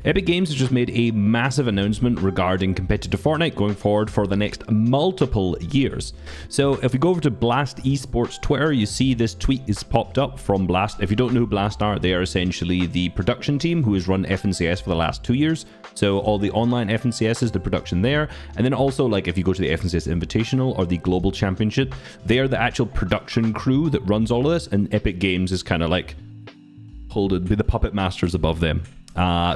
Epic Games has just made a massive announcement regarding competitive Fortnite going forward for the next multiple years. So if we go over to Blast Esports Twitter, you see this tweet is popped up from Blast. If you don't know who Blast are, they are essentially the production team who has run FNCS for the last 2 years. So all the online FNCS is the production there. And then also, like, if you go to the FNCS Invitational or the Global Championship, they are the actual production crew that runs all of this. And Epic Games is kind of like be the puppet masters above them.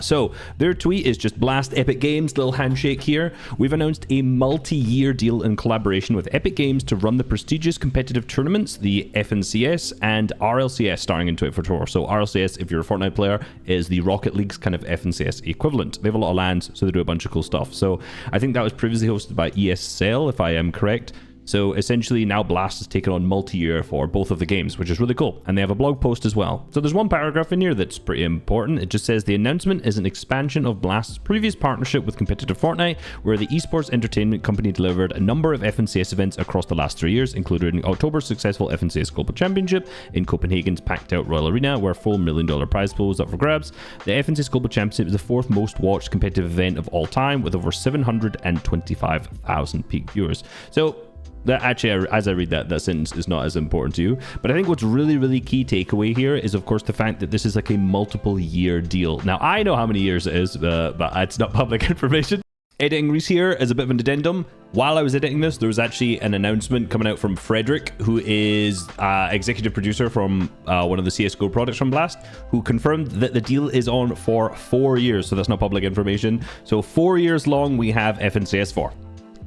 So their tweet is just Blast Epic Games, little handshake here. We've announced a multi-year deal in collaboration with Epic Games to run the prestigious competitive tournaments, the FNCS and RLCS starting in 2024. So RLCS, if you're a Fortnite player, is the Rocket League's kind of FNCS equivalent. They have a lot of lands, so they do a bunch of cool stuff. So I think that was previously hosted by ESL, if I am correct. So essentially now Blast has taken on multi-year for both of the games, which is really cool. And they have a blog post as well. So there's one paragraph in here that's pretty important. It just says the announcement is an expansion of Blast's previous partnership with competitive Fortnite, where the esports entertainment company delivered a number of FNCS events across the last 3 years, including October's successful FNCS Global Championship in Copenhagen's packed out Royal Arena, where a full $1 million prize pool was up for grabs. The FNCS Global Championship is the fourth most watched competitive event of all time, with over 725,000 peak viewers. So that actually, as I read that sentence is not as important to you. But I think what's really key takeaway here is, of course, the fact that this is like a multiple year deal. Now, I know how many years it is, but it's not public information. Editing Reese here as a bit of an addendum. While I was editing this, there was actually an announcement coming out from Frederick, who is executive producer from one of the CSGO products from Blast, who confirmed that the deal is on for 4 years. So that's not public information. So 4 years long, we have FNCS 4.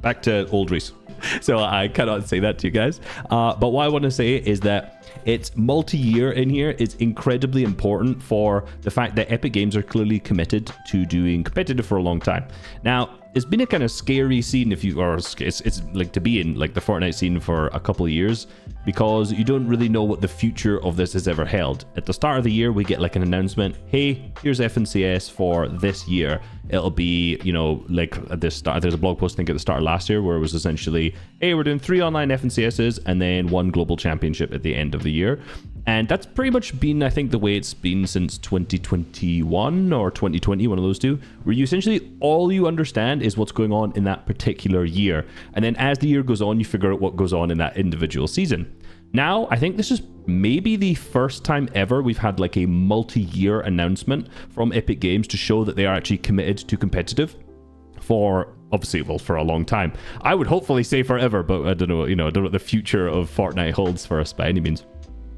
Back to old Reese. So I cannot say that to you guys. But what I want to say is that it's multi-year in here. It's incredibly important for the fact that Epic Games are clearly committed to doing competitive for a long time. Now, it's been a kind of scary scene it's like to be in like the Fortnite scene for a couple of years, because you don't really know what the future of this has ever held. At the start of the year, we get like an announcement, hey, here's FNCS for this year. It'll be, you know, like at the start, there's a blog post I think at the start of last year where it was essentially, hey, we're doing 3 online FNCSs and then 1 global championship at the end of the year. And that's pretty much been, I think, the way it's been since 2021 or 2020, one of those two, where you essentially, all you understand is what's going on in that particular year. And then as the year goes on, you figure out what goes on in that individual season. Now, I think this is maybe the first time ever we've had like a multi-year announcement from Epic Games to show that they are actually committed to competitive for, obviously, well, for a long time. I would hopefully say forever, but I don't know, I don't know what the future of Fortnite holds for us by any means.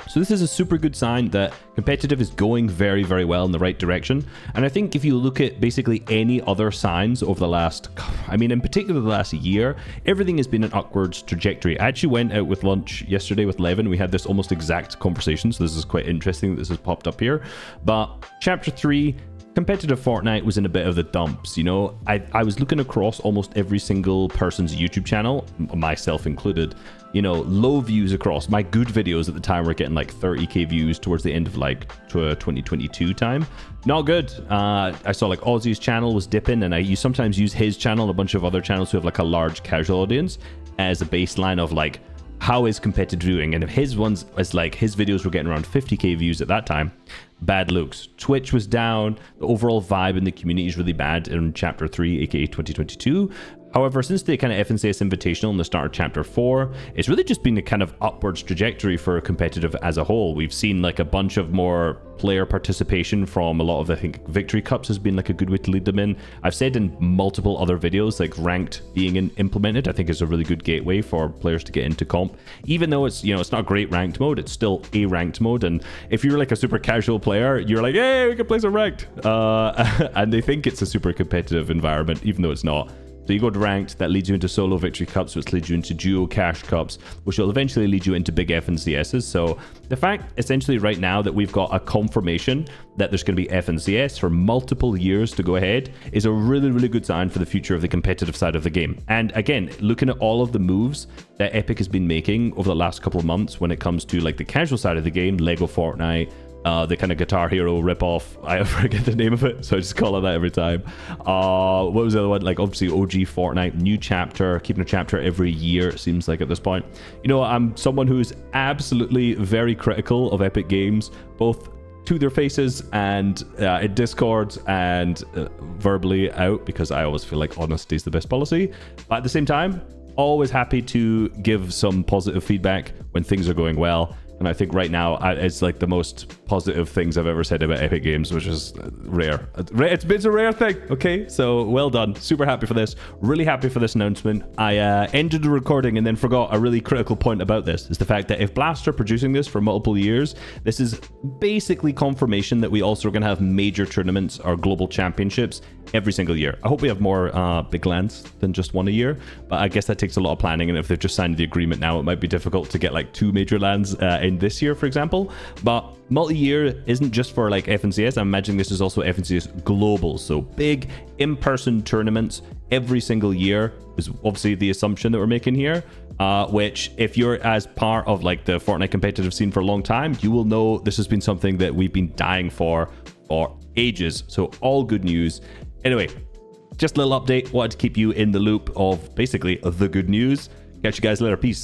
So this is a super good sign that competitive is going very well in the right direction. And I think if you look at basically any other signs over the last, I mean, in particular the last year, everything has been an upwards trajectory. I actually went out with lunch yesterday with Levin. We had this almost exact conversation. So this is quite interesting that this has popped up here. But Chapter 3, competitive Fortnite was in a bit of the dumps, you know. I was looking across almost every single person's YouTube channel, myself included, you know, low views across. My good videos at the time were getting like 30k views towards the end of like 2022 time. Not good. I saw like Ozzy's channel was dipping, and you sometimes use his channel and a bunch of other channels who have like a large casual audience as a baseline of like, how is competitive doing? And if his ones is like, his videos were getting around 50k views at that time, bad looks. Twitch was down. The overall vibe in the community is really bad in Chapter 3, aka 2022. However, since the kind of FNCS Invitational and the start of Chapter 4, it's really just been a kind of upwards trajectory for competitive as a whole. We've seen like a bunch of more player participation from a lot of, I think, Victory Cups has been like a good way to lead them in. I've said in multiple other videos, like ranked being implemented, I think is a really good gateway for players to get into comp. Even though it's, you know, it's not great ranked mode, it's still a ranked mode. And if you're like a super casual player, you're like, hey, we can play some ranked. And they think it's a super competitive environment, even though it's not. So you go to ranked, that leads you into solo victory cups, which leads you into duo cash cups, which will eventually lead you into big FNCSs. So the fact essentially right now that we've got a confirmation that there's going to be FNCS for multiple years to go ahead is a really good sign for the future of the competitive side of the game. And again, looking at all of the moves that Epic has been making over the last couple of months when it comes to like the casual side of the game, Lego Fortnite, the kind of Guitar Hero ripoff. I forget the name of it, so I just call it that every time. What was the other one? Like obviously OG Fortnite, new chapter, keeping a chapter every year, it seems like at this point. You know, I'm someone who's absolutely very critical of Epic Games, both to their faces and in Discord and verbally out, because I always feel like honesty is the best policy. But at the same time, always happy to give some positive feedback when things are going well. And I think right now it's like the most positive things I've ever said about Epic Games, which is rare. It's a rare thing, okay? So well done. Super happy for this. Really happy for this announcement. I ended the recording and then forgot a really critical point about this, is the fact that if Blast are producing this for multiple years, this is basically confirmation that we also are going to have major tournaments or global championships every single year. I hope we have more big lands than just one a year, but I guess that takes a lot of planning, and if they've just signed the agreement now, it might be difficult to get like 2 major lands in this year, for example. But multi-year isn't just for like FNCS. I'm imagining this is also FNCS global, so big in-person tournaments every single year is obviously the assumption that we're making here, which if you're as part of like the Fortnite competitive scene for a long time, you will know this has been something that we've been dying for ages. So all good news. Anyway, just a little update. Wanted to keep you in the loop of basically the good news. Catch you guys later. Peace.